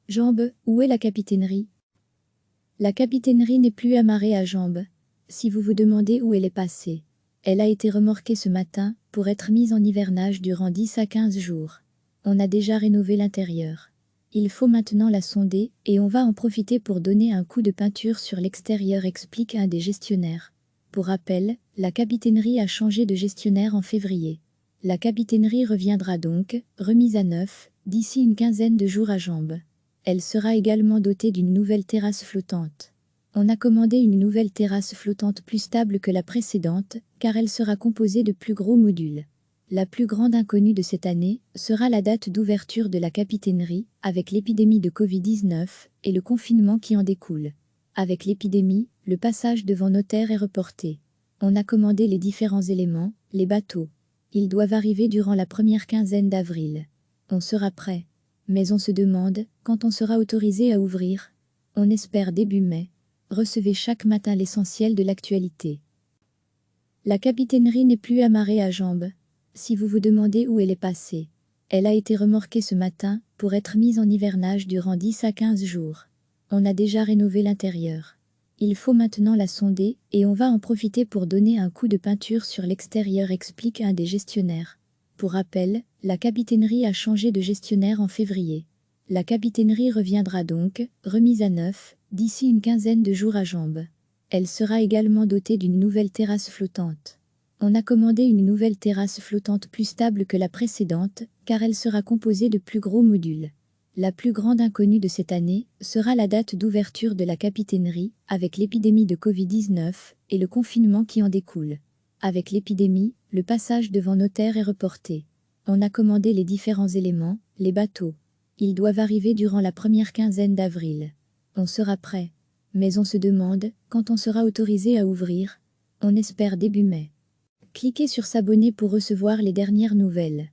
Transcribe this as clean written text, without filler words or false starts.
Jambes, où est la capitainerie? La capitainerie n'est plus amarrée à Jambes. Si vous vous demandez où elle est passée, elle a été remorquée ce matin pour être mise en hivernage durant 10 à 15 jours. On a déjà rénové l'intérieur. Il faut maintenant la sonder et on va en profiter pour donner un coup de peinture sur l'extérieur, explique un des gestionnaires. Pour rappel, la capitainerie a changé de gestionnaire en février. La capitainerie reviendra donc, remise à neuf, d'ici une quinzaine de jours à Jambes. Elle sera également dotée d'une nouvelle terrasse flottante. On a commandé une nouvelle terrasse flottante plus stable que la précédente, car elle sera composée de plus gros modules. La plus grande inconnue de cette année sera la date d'ouverture de la capitainerie, avec l'épidémie de Covid-19 et le confinement qui en découle. Avec l'épidémie, le passage devant notaire est reporté. On a commandé les différents éléments, les bateaux. Ils doivent arriver durant la première quinzaine d'avril. On sera prêt. Mais on se demande quand on sera autorisé à ouvrir. On espère début mai. Recevez chaque matin l'essentiel de l'actualité. La capitainerie n'est plus amarrée à Jambes. Si vous vous demandez où elle est passée, elle a été remorquée ce matin pour être mise en hivernage durant 10 à 15 jours. On a déjà rénové l'intérieur. Il faut maintenant la sonder et on va en profiter pour donner un coup de peinture sur l'extérieur, explique un des gestionnaires. Pour rappel, la capitainerie a changé de gestionnaire en février. La capitainerie reviendra donc, remise à neuf, d'ici une quinzaine de jours à Jambes. Elle sera également dotée d'une nouvelle terrasse flottante. On a commandé une nouvelle terrasse flottante plus stable que la précédente, car elle sera composée de plus gros modules. La plus grande inconnue de cette année sera la date d'ouverture de la capitainerie, avec l'épidémie de Covid-19 et le confinement qui en découle. Avec l'épidémie, le passage devant notaire est reporté. On a commandé les différents éléments, les bateaux. Ils doivent arriver durant la première quinzaine d'avril. On sera prêt. Mais on se demande quand on sera autorisé à ouvrir. On espère début mai. Cliquez sur s'abonner pour recevoir les dernières nouvelles.